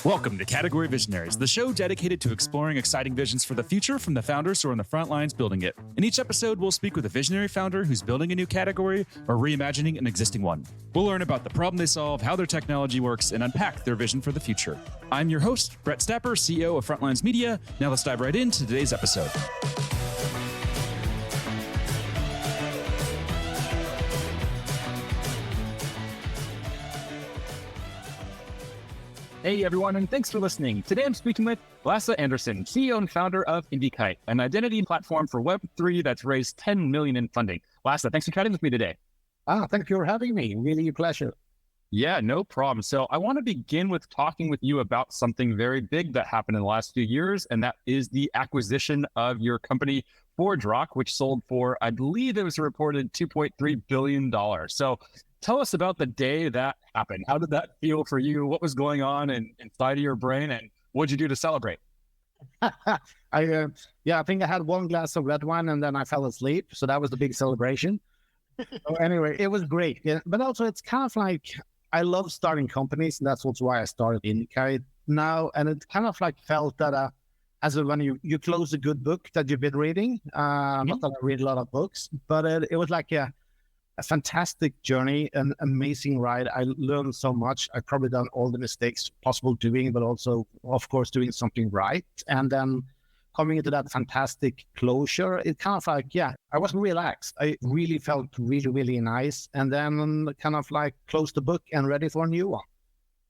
Welcome to Category Visionaries, the show dedicated to exploring exciting visions for the future from the founders who are on the front lines building it. In each episode, we'll speak with a visionary founder who's building a new category or reimagining an existing one. We'll learn about the problem they solve, how their technology works, and unpack their vision for the future. I'm your host, Brett Stapper, CEO of Frontlines Media. Now let's dive right into today's episode. Hey everyone, and thanks for listening. Today I'm speaking with Lasse Andresen, CEO and founder of IndyKite, an identity platform for Web3 that's raised $10 million in funding. Lasse, thanks for chatting with me today. Thank you for having me. Really a pleasure. Yeah, no problem. So I want to begin with talking with you about something very big that happened in the last few years, and that is the acquisition of your company, ForgeRock, which sold for, I believe it was reported, $2.3 billion. So tell us about the day that happened. How did that feel for you? What was going on inside of your brain, and what did you do to celebrate? I think I had one glass of red wine and then I fell asleep. So that was the big celebration. So anyway, it was great. Yeah, but also it's kind of like, I love starting companies. And that's also why I started IndyKite now. And it kind of like felt that as when you close a good book that you've been reading, not that I read a lot of books, but it was like a fantastic journey, an amazing ride. I learned so much. I've probably done all the mistakes possible doing, but also, of course, doing something right. And then coming into that fantastic closure, it kind of like, I was relaxed. I really felt really, really nice. And then kind of like closed the book and ready for a new one.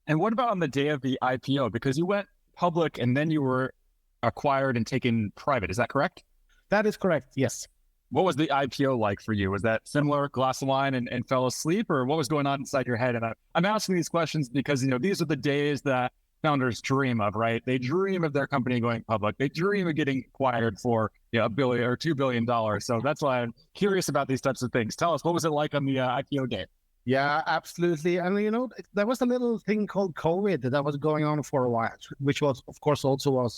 And what about on the day of the IPO? Because you went public and then you were acquired and taken private. Is that correct? That is correct. Yes. What was the IPO like for you? Was that similar, glass of wine and fell asleep, or what was going on inside your head? And I'm asking these questions because, these are the days that founders dream of, right? They dream of their company going public. They dream of getting acquired for $1 billion or $2 billion. So that's why I'm curious about these types of things. Tell us, what was it like on the IPO day? Yeah, absolutely. And, there was a little thing called COVID that was going on for a while, which was, of course, also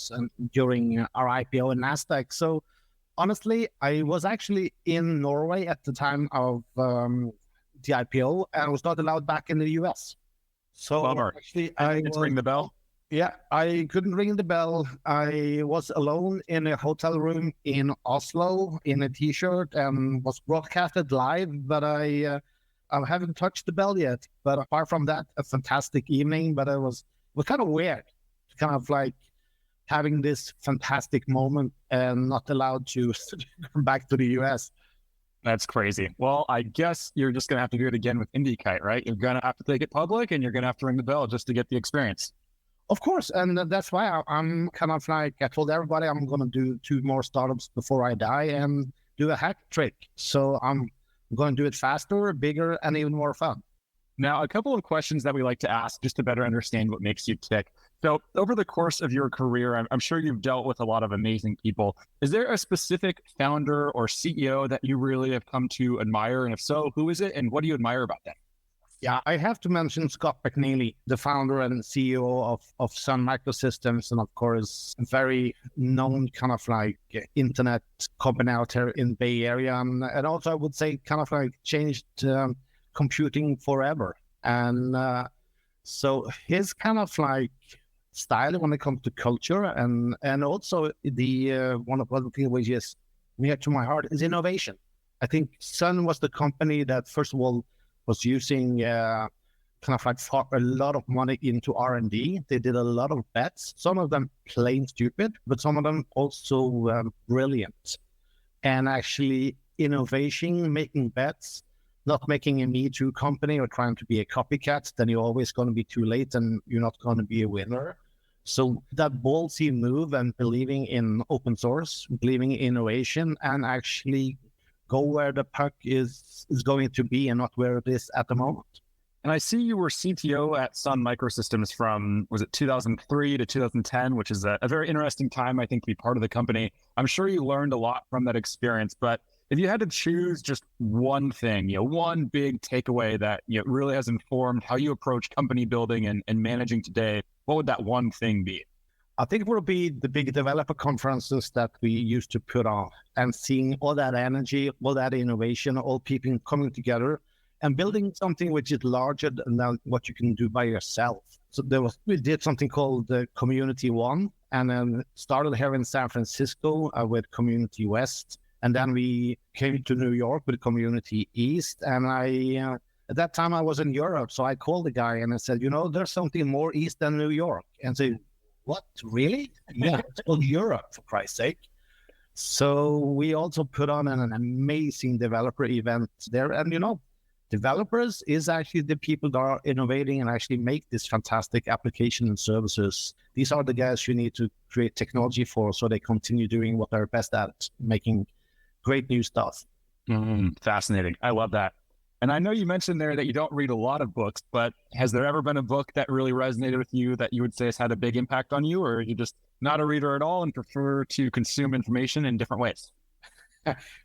during our IPO in NASDAQ. So honestly, I was actually in Norway at the time of the IPO and was not allowed back in the US. So actually, it's ring the bell? Yeah, I couldn't ring the bell. I was alone in a hotel room in Oslo in a t-shirt and was broadcasted live, but I haven't touched the bell yet. But apart from that, a fantastic evening, but it was kind of weird, kind of like having this fantastic moment and not allowed to come back to the US. That's crazy. Well, I guess you're just going to have to do it again with IndyKite, right? You're going to have to take it public and you're going to have to ring the bell just to get the experience. Of course. And that's why I'm kind of like, I told everybody I'm going to do 2 more startups before I die and do a hack trick. So I'm going to do it faster, bigger, and even more fun. Now, a couple of questions that we like to ask just to better understand what makes you tick. So over the course of your career, I'm sure you've dealt with a lot of amazing people. Is there a specific founder or CEO that you really have come to admire? And if so, who is it? And what do you admire about them? Yeah, I have to mention Scott McNealy, the founder and CEO of Sun Microsystems, and of course, a very known kind of like internet company out here in Bay Area. And also, I would say kind of like changed computing forever. And so his kind of like style when it comes to culture and also the one of the things which is near to my heart is innovation. I think Sun was the company that first of all was using kind of like a lot of money into R&D. They did a lot of bets, some of them plain stupid, but some of them also brilliant. And actually innovation, making bets, not making a Me Too company or trying to be a copycat, then you're always going to be too late and you're not going to be a winner. So that ballsy move and believing in open source, believing in innovation, and actually go where the puck is going to be and not where it is at the moment. And I see you were CTO at Sun Microsystems from, was it 2003 to 2010, which is a very interesting time, I think, to be part of the company. I'm sure you learned a lot from that experience, but if you had to choose just one thing, one big takeaway that really has informed how you approach company building and managing today, what would that one thing be? I think it will be the big developer conferences that we used to put on and seeing all that energy, all that innovation, all people coming together and building something which is larger than what you can do by yourself. So we did something called the Community One, and then started here in San Francisco with Community West. And then we came to New York with Community East. And at that time I was in Europe. So I called the guy and I said, there's something more East than New York. And said, what, really? Yeah, it's called Europe, for Christ's sake. So we also put on an amazing developer event there. And, developers is actually the people that are innovating and actually make this fantastic application and services. These are the guys you need to create technology for, so they continue doing what they're best at, making great new stuff. Fascinating. I love that. And I know you mentioned there that you don't read a lot of books, but has there ever been a book that really resonated with you that you would say has had a big impact on you, or are you just not a reader at all and prefer to consume information in different ways?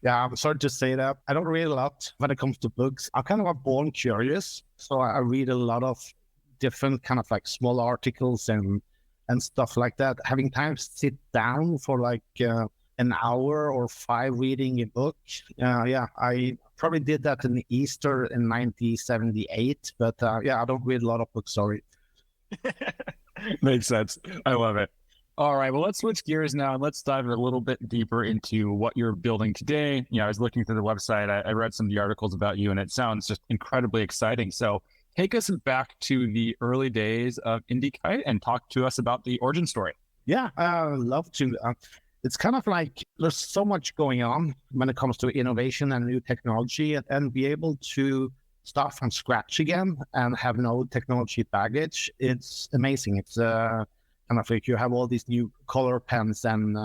Yeah, I'm sorry to say that. I don't read a lot when it comes to books. I'm kind of a born curious. So I read a lot of different kind of like small articles and stuff like that. Having time to sit down for like an hour or 5 reading a book. I probably did that in Easter in 1978. But I don't read a lot of books, sorry. Makes sense. I love it. All right, well, let's switch gears now and let's dive a little bit deeper into what you're building today. I was looking through the website. I read some of the articles about you, and it sounds just incredibly exciting. So take us back to the early days of IndyKite and talk to us about the origin story. Yeah, I'd love to. It's kind of like there's so much going on when it comes to innovation and new technology, and be able to start from scratch again and have no technology baggage. It's amazing. It's kind of like you have all these new color pens and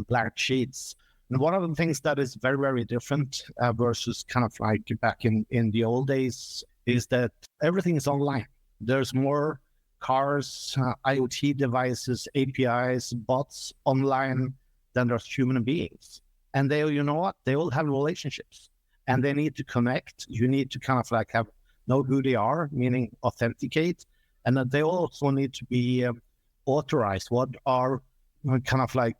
black sheets. And one of the things that is very, very different versus kind of like back in the old days is that everything is online. There's more cars, IoT devices, APIs, bots online than there's human beings. And they, they all have relationships and they need to connect. You need to kind of like know who they are, meaning authenticate. And that they also need to be authorized. What are kind of like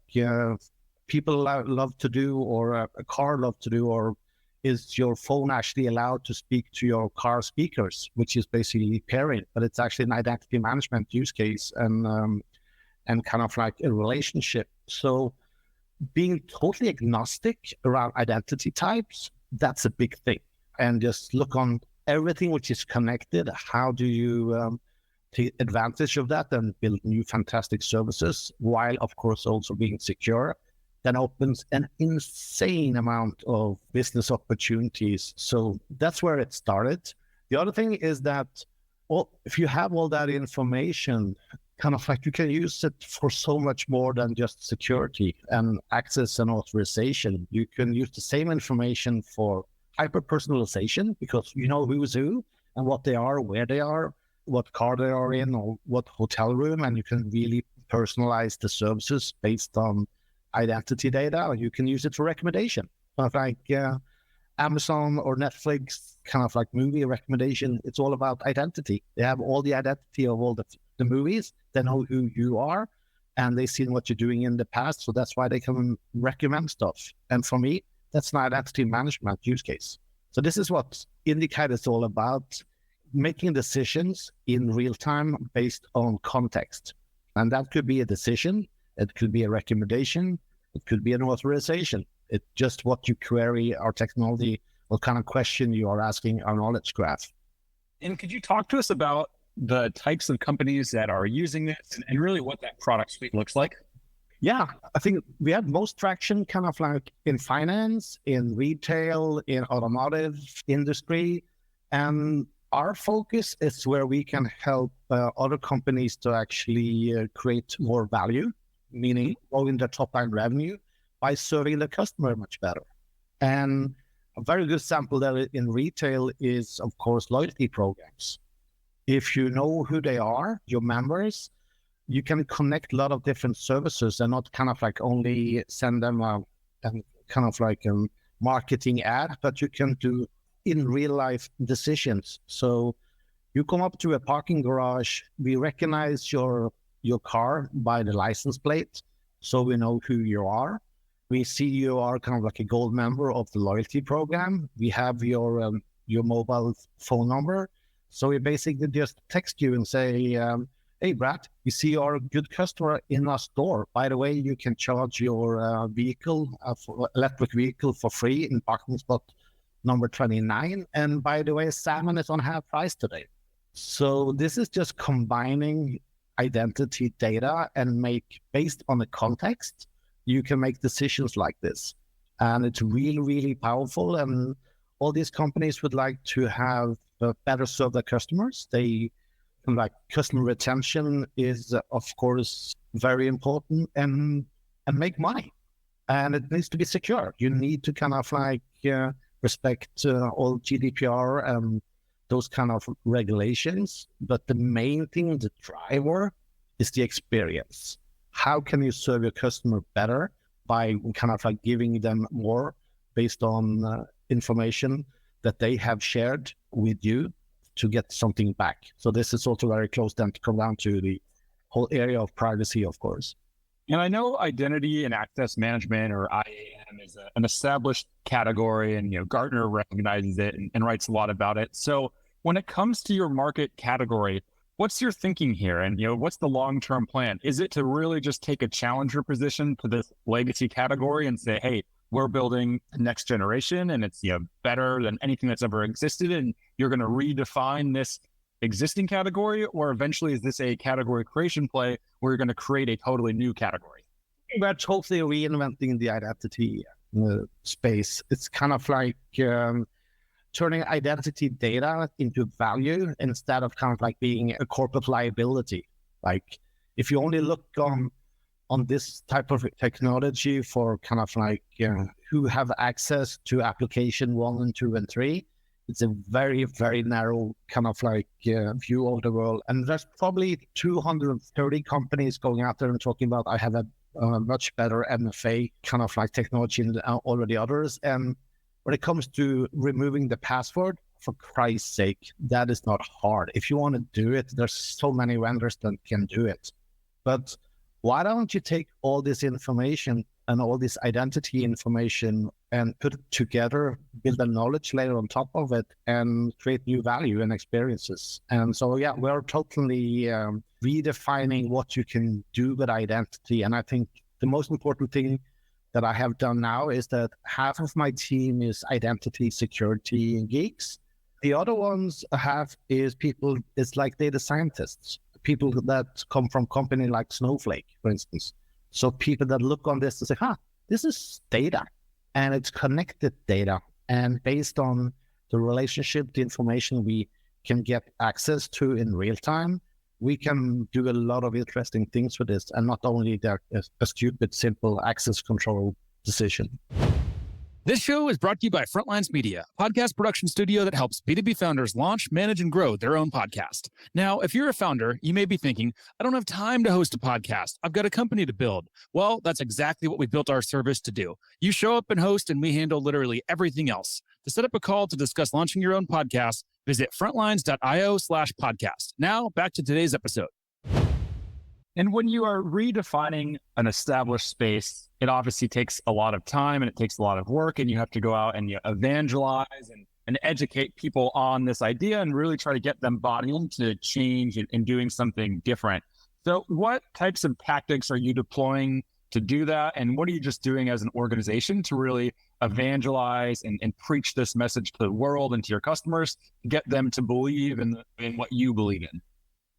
people love to do, or a car love to do, or is your phone actually allowed to speak to your car speakers, which is basically pairing, but it's actually an identity management use case and kind of like a relationship. So being totally agnostic around identity types, that's a big thing. And just look on everything which is connected. How do you take advantage of that and build new fantastic services while, of course, also being secure? That opens an insane amount of business opportunities. So that's where it started. The other thing is that if you have all that information, kind of like you can use it for so much more than just security and access and authorization. You can use the same information for hyper-personalization, because you know who's who and what they are, where they are, what car they are in, or what hotel room, and you can really personalize the services based on identity data. You can use it for recommendation, like Amazon or Netflix, kind of like movie recommendation. It's all about identity. They have all the identity of all the movies. They know who you are, and they've seen what you're doing in the past. So that's why they can recommend stuff. And for me, that's an identity management use case. So this is what IndyKite is all about: making decisions in real time based on context. And that could be a decision, it could be a recommendation, it could be an authorization. It's just what you query our technology, what kind of question you are asking our knowledge graph. And could you talk to us about the types of companies that are using this and really what that product suite looks like? Yeah, I think we have most traction kind of like in finance, in retail, in automotive industry. And our focus is where we can help other companies to actually create more value, meaning growing their top line revenue by serving the customer much better. And a very good example there in retail is, of course, loyalty programs. If you know who they are, your members, you can connect a lot of different services and not kind of like only send them a kind of like a marketing ad, but you can do in real life decisions. So you come up to a parking garage, we recognize your car by the license plate, so we know who you are. We see you are kind of like a gold member of the loyalty program. We have your your mobile phone number. So we basically just text you and say, hey, Brad, we see you're a good customer in our store. By the way, you can charge your electric vehicle for free in parking spot number 29. And by the way, salmon is on half price today. So this is just combining identity data and based on the context, you can make decisions like this. And it's really, really powerful. And all these companies would like to have better serve their customers. Customer retention is, of course, very important and make money. And it needs to be secure. You need to respect all GDPR and those kind of regulations. But the main thing, the driver, is the experience. How can you serve your customer better by giving them more based on information that they have shared with you to get something back? So this is also very close then to come down to the whole area of privacy, of course. And I know identity and access management, or IAM, is an established category, and Gartner recognizes it and writes a lot about it. So when it comes to your market category, what's your thinking here? And what's the long-term plan? Is it to really just take a challenger position to this legacy category and say, hey, we're building the next generation and it's better than anything that's ever existed, and you're going to redefine this existing category? Or eventually is this a category creation play where you're going to create a totally new category? We're totally reinventing the identity space. It's like turning identity data into value instead of being a corporate liability. Like if you only look on this type of technology for who have access to application 1 and 2 and 3, it's a very, very narrow view of the world. And there's probably 230 companies going out there and talking about, I have a much better MFA technology than already others. And when it comes to removing the password, for Christ's sake, that is not hard. If you want to do it, there's so many vendors that can do it. But why don't you take all this information and all this identity information and put it together, build a knowledge layer on top of it, and create new value and experiences? And so, we're totally redefining what you can do with identity. And I think the most important thing that I have done now is that half of my team is identity security geeks. The other ones is like data scientists, people that come from company like Snowflake, for instance. So people that look on this and say, this is data and it's connected data. And based on the relationship, the information we can get access to in real time, we can do a lot of interesting things with this, and not only a stupid, simple access control decision. This show is brought to you by Frontlines Media, a podcast production studio that helps B2B founders launch, manage, and grow their own podcast. Now, if you're a founder, you may be thinking, I don't have time to host a podcast. I've got a company to build. Well, that's exactly what we built our service to do. You show up and host, and we handle literally everything else. To set up a call to discuss launching your own podcast, visit frontlines.io/podcast. Now, back to today's episode. And when you are redefining an established space, it obviously takes a lot of time and it takes a lot of work, and you have to go out and evangelize and educate people on this idea and really try to get them bought into change and doing something different. So what types of tactics are you deploying to do that? And what are you just doing as an organization to really evangelize and preach this message to the world and to your customers, get them to believe in what you believe in?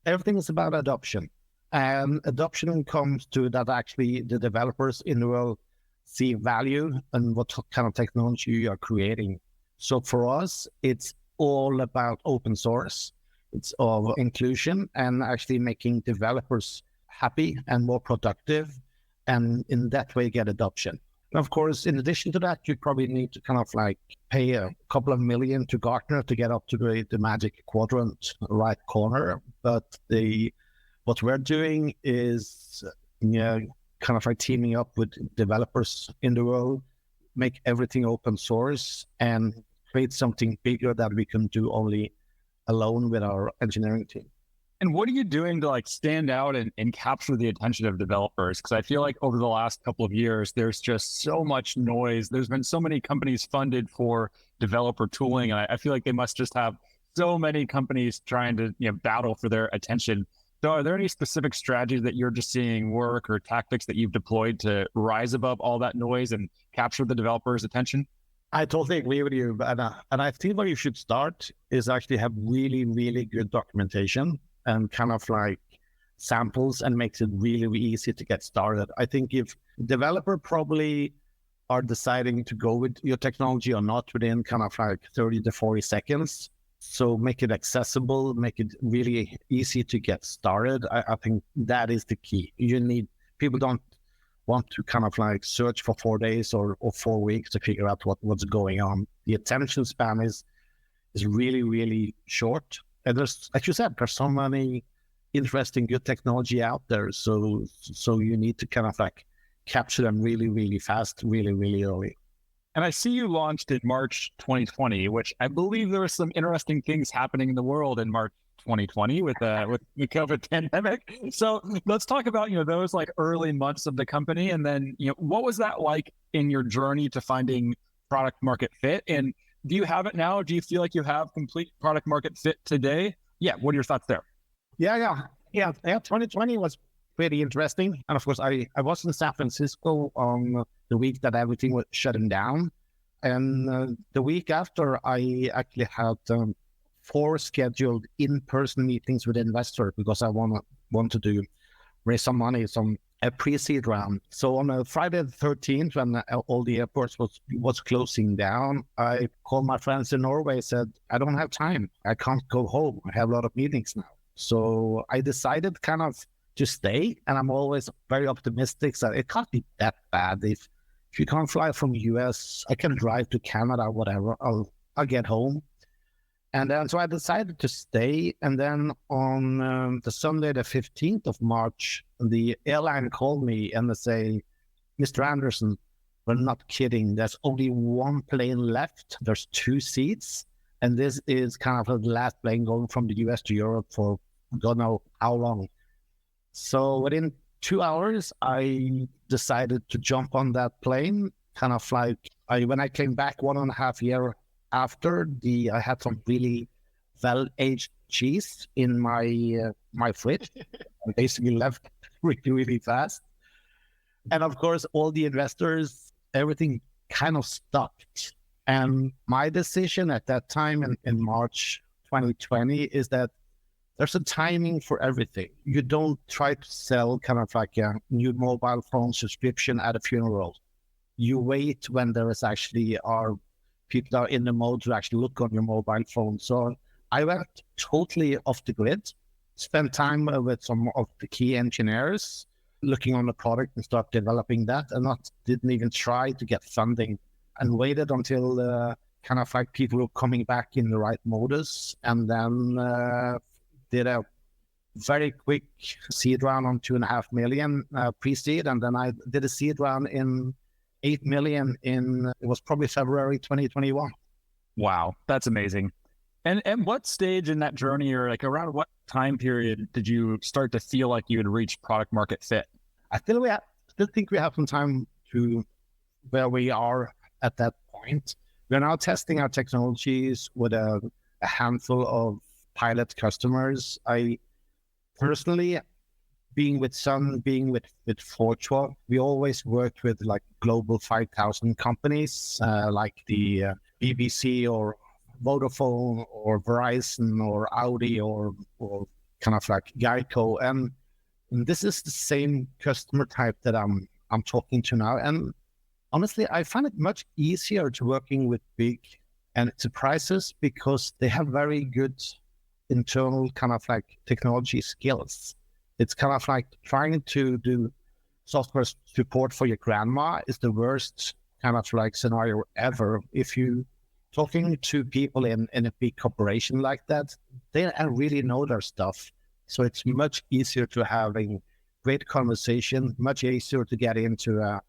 Everything is about adoption. And adoption comes to that actually the developers in the world see value in what kind of technology you are creating. So for us, it's all about open source. It's all inclusion and actually making developers happy and more productive, and in that way get adoption. And of course, in addition to that, you probably need to pay a couple of million to Gartner to get up to the magic quadrant right corner. But what we're doing is teaming up with developers in the world, make everything open source, and create something bigger that we can do only alone with our engineering team. And what are you doing to like stand out and capture the attention of developers? Because I feel like over the last couple of years, there's just so much noise. There's been so many companies funded for developer tooling. And I feel like they must just have so many companies trying to battle for their attention. So are there any specific strategies that you're just seeing work or tactics that you've deployed to rise above all that noise and capture the developer's attention? I totally agree with you. And I think where you should start is actually have really, really good documentation and kind of like samples, and makes it really, really easy to get started. I think if developer probably are deciding to go with your technology or not within kind of like 30 to 40 seconds. So make it accessible, make it really easy to get started. I think that is the key. People don't want to kind of like search for 4 days or 4 weeks to figure out what's going on. The attention span is really, really short. And there's, like you said, there's so many interesting, good technology out there. So you need to kind of like capture them really, really fast, really, really early. And I see you launched in March 2020, which I believe there were some interesting things happening in the world in March 2020 with the COVID pandemic. So let's talk about, those like early months of the company. And then, what was that like in your journey to finding product market fit? And do you have it now? Do you feel like you have complete product market fit today? Yeah. What are your thoughts there? Yeah. 2020 was pretty interesting. And of course, I was in San Francisco on the week that everything was shutting down. And the week after, I actually had 4 scheduled in-person meetings with investors because I wanted to raise some money, a pre-seed round. So on Friday the 13th, when all the airports was closing down, I called my friends in Norway, said, I don't have time. I can't go home. I have a lot of meetings now. So I decided kind of to stay. And I'm always very optimistic that it can't be that bad. If you can't fly from the US, I can drive to Canada, whatever. I'll get home. And then, so I decided to stay. And then on the Sunday, the 15th of March, the airline called me and they say, Mr. Andresen, we're not kidding. There's only 1 plane left. There's 2 seats. And this is kind of the last plane going from the US to Europe for God knows how long. So within 2 hours, I decided to jump on that plane, kind of like when I came back 1.5 years after, I had some really well-aged cheese in my fridge. I basically left really, really fast. And of course, all the investors, everything kind of stopped. And my decision at that time in March 2020 is that there's a timing for everything. You don't try to sell kind of like a new mobile phone subscription at a funeral. You wait when there is actually people are in the mode to actually look on your mobile phone. So I went totally off the grid, spent time with some of the key engineers, looking on the product and start developing that, and didn't even try to get funding, and waited until kind of like people were coming back in the right modus, and then did a very quick seed round on 2.5 million pre-seed, and then I did a seed round in 8 million it was probably February 2021. Wow, that's amazing. And at what stage in that journey, or like around what time period, did you start to feel like you had reached product market fit? I still think we have some time to where we are at that point. We're now testing our technologies with a handful of pilot customers. I personally, being with Sun, being with Fortua, we always worked with like global 5,000 companies like the BBC or Vodafone or Verizon or Audi or kind of like Geico, and this is the same customer type that I'm talking to now. And honestly, I find it much easier to working with big enterprises because they have very good internal kind of like technology skills. It's kind of like trying to do software support for your grandma is the worst kind of like scenario ever. If you talking to people in a big corporation like that, they really know their stuff. So it's much easier to have a great conversation, much easier to get into a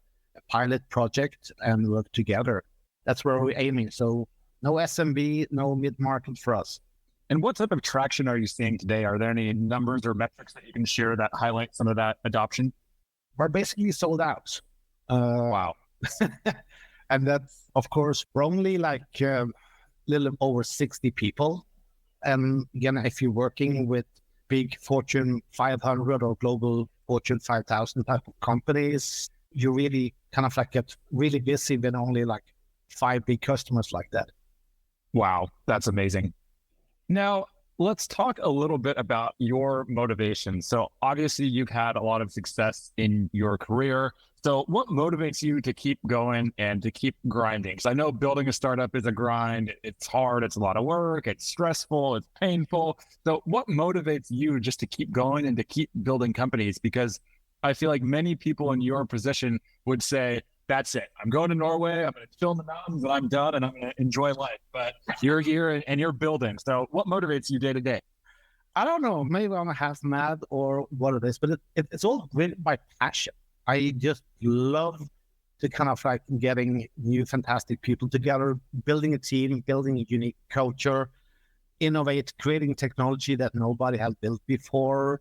pilot project and work together. That's where we're aiming. So no SMB, no mid-market for us. And what type of traction are you seeing today? Are there any numbers or metrics that you can share that highlight some of that adoption? We're basically sold out. Wow. And that's, of course, we're only like a little over 60 people. And again, if you're working with big Fortune 500 or global Fortune 5,000 type of companies, you really kind of like get really busy with only like 5 big customers like that. Wow, that's amazing. Now, let's talk a little bit about your motivation. So obviously you've had a lot of success in your career. So what motivates you to keep going and to keep grinding? Because I know building a startup is a grind. It's hard. It's a lot of work. It's stressful. It's painful. So what motivates you just to keep going and to keep building companies? Because I feel like many people in your position would say, that's it. I'm going to Norway. I'm going to chill in the mountains and I'm done and I'm going to enjoy life. But you're here and you're building. So what motivates you day to day? I don't know. Maybe I'm half mad or what it is, but it's all driven by passion. I just love to kind of like getting new fantastic people together, building a team, building a unique culture, innovate, creating technology that nobody has built before,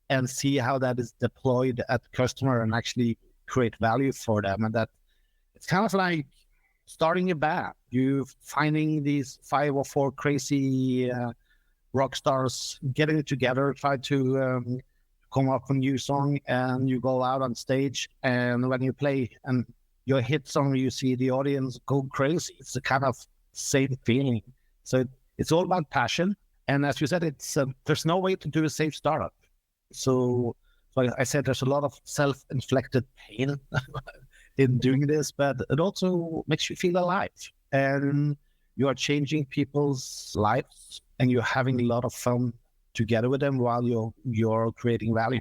and see how that is deployed at the customer and actually create value for them. And that it's kind of like starting a band. You finding these 5 or 4 crazy rock stars, getting it together, try to come up with a new song, and you go out on stage, and when you play and your hit song, you see the audience go crazy. It's a kind of same feeling. So it's all about passion. And as you said, it's there's no way to do a safe startup. So I said there's a lot of self-inflicted pain in doing this, but it also makes you feel alive. And you are changing people's lives and you're having a lot of fun together with them while you're creating value.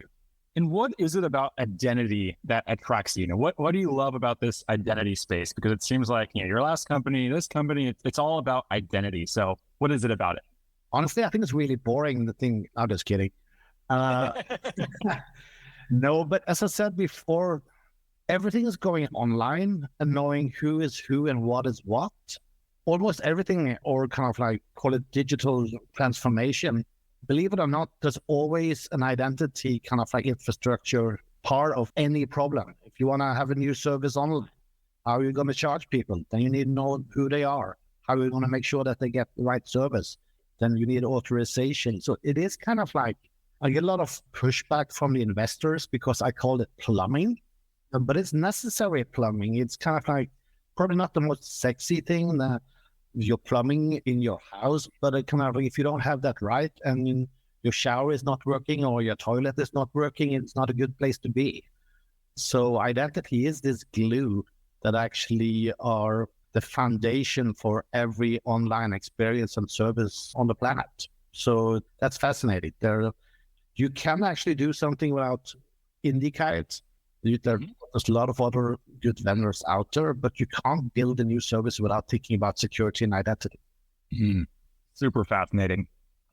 And what is it about identity that attracts you? What do you love about this identity space? Because it seems like, your last company, this company, it's all about identity. So what is it about it? Honestly, I think it's really boring, the thing. I'm just kidding. No, but as I said before, everything is going online and knowing who is who and what is what. Almost everything, or kind of like call it digital transformation. Believe it or not, there's always an identity kind of like infrastructure part of any problem. If you want to have a new service online, how are you going to charge people? Then you need to know who they are. How are you going to make sure that they get the right service? Then you need authorization. So it is kind of like, I get a lot of pushback from the investors because I call it plumbing, but it's necessary plumbing. It's kind of like probably not the most sexy thing that you're plumbing in your house, but it kind of, if you don't have that right and your shower is not working or your toilet is not working, it's not a good place to be. So identity is this glue that actually are the foundation for every online experience and service on the planet. So that's fascinating. You can actually do something without IndyKite. There's a lot of other good vendors out there, but you can't build a new service without thinking about security and identity. Mm-hmm. Super fascinating.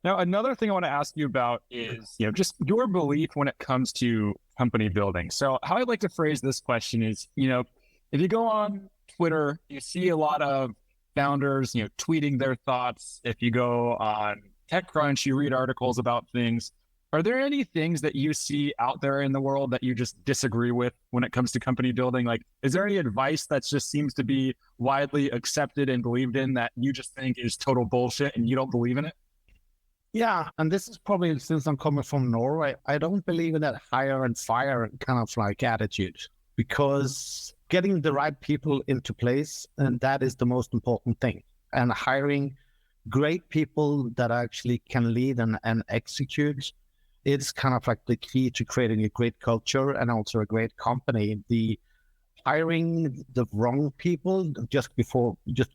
Now, another thing I want to ask you about is, just your belief when it comes to company building. So how I'd like to phrase this question is, if you go on Twitter, you see a lot of founders, tweeting their thoughts. If you go on TechCrunch, you read articles about things. Are there any things that you see out there in the world that you just disagree with when it comes to company building? Like, is there any advice that just seems to be widely accepted and believed in that you just think is total bullshit and you don't believe in it? Yeah, and this is probably since I'm coming from Norway, I don't believe in that hire and fire kind of like attitude, because getting the right people into place, and that is the most important thing. And hiring great people that actually can lead and execute, it's kind of like the key to creating a great culture and also a great company. The hiring the wrong people just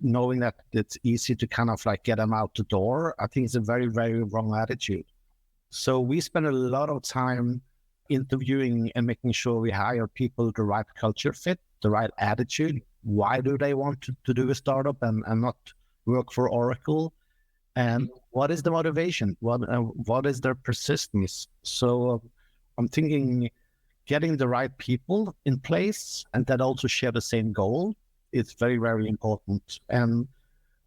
knowing that it's easy to kind of like get them out the door, I think it's a very, very wrong attitude. So we spend a lot of time interviewing and making sure we hire people the right culture fit, the right attitude. Why do they want to do a startup and not work for Oracle? And what is the motivation? What is their persistence? So I'm thinking getting the right people in place and that also share the same goal is very, very important. And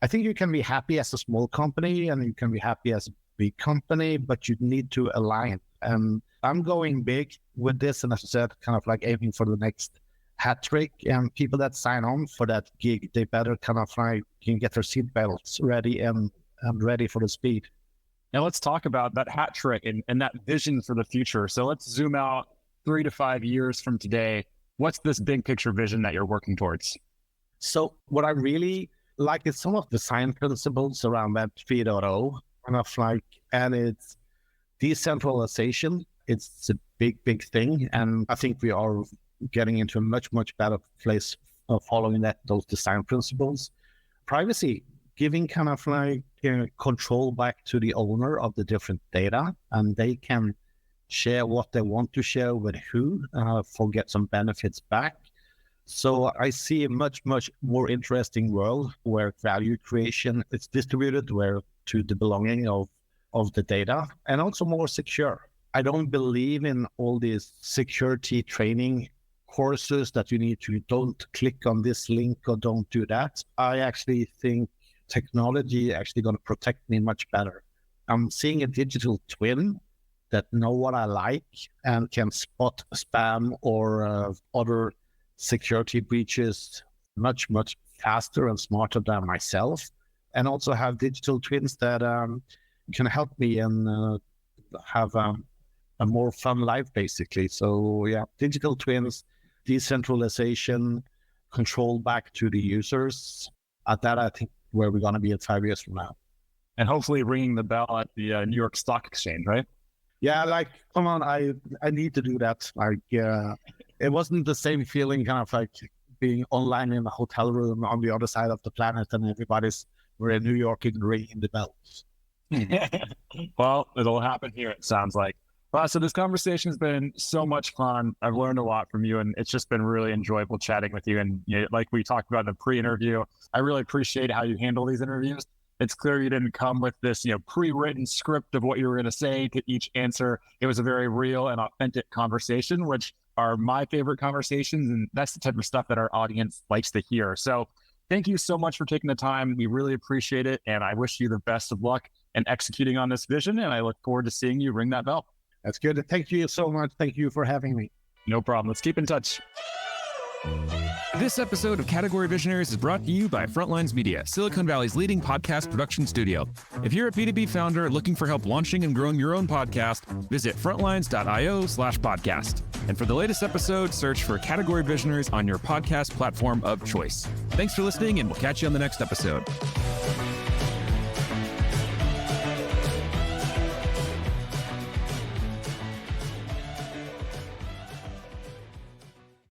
I think you can be happy as a small company and you can be happy as a big company, but you need to align. And I'm going big with this. And as I said, kind of like aiming for the next hat trick. And people that sign on for that gig, they better kind of like can get their seatbelts ready and ready for the speed. Now let's talk about that hat trick and that vision for the future. So let's zoom out 3 to 5 years from today. What's this big picture vision that you're working towards? So what I really like is some of the design principles around Web 3.0, kind of like, and it's decentralization. It's a big, big thing. And I think we are getting into a much, much better place of following those design principles. Privacy, giving kind of like control back to the owner of the different data, and they can share what they want to share with who for get some benefits back. So I see a much, much more interesting world where value creation is distributed where to the belonging of the data, and also more secure. I don't believe in all these security training courses that you need to don't click on this link or don't do that. I actually think technology actually going to protect me much better. I'm seeing a digital twin that know what I like and can spot spam or other security breaches much, much faster and smarter than myself. And also have digital twins that can help me and have a more fun life, basically. So yeah, digital twins, decentralization, control back to the users. At that, I think where we're going to be in 5 years from now. And hopefully ringing the bell at the New York Stock Exchange, right? Yeah, like, come on, I need to do that. Like, it wasn't the same feeling kind of like being online in a hotel room on the other side of the planet and we're in New York and ringing the bells. Well, it'll happen here, it sounds like. Well, so this conversation has been so much fun. I've learned a lot from you, and it's just been really enjoyable chatting with you. And like we talked about in the pre-interview, I really appreciate how you handle these interviews. It's clear you didn't come with this, pre-written script of what you were going to say to each answer. It was a very real and authentic conversation, which are my favorite conversations. And that's the type of stuff that our audience likes to hear. So thank you so much for taking the time. We really appreciate it. And I wish you the best of luck in executing on this vision. And I look forward to seeing you ring that bell. That's good. Thank you so much. Thank you for having me. No problem. Let's keep in touch. This episode of Category Visionaries is brought to you by Frontlines Media, Silicon Valley's leading podcast production studio. If you're a B2B founder looking for help launching and growing your own podcast, visit frontlines.io/podcast. And for the latest episode, search for Category Visionaries on your podcast platform of choice. Thanks for listening, and we'll catch you on the next episode.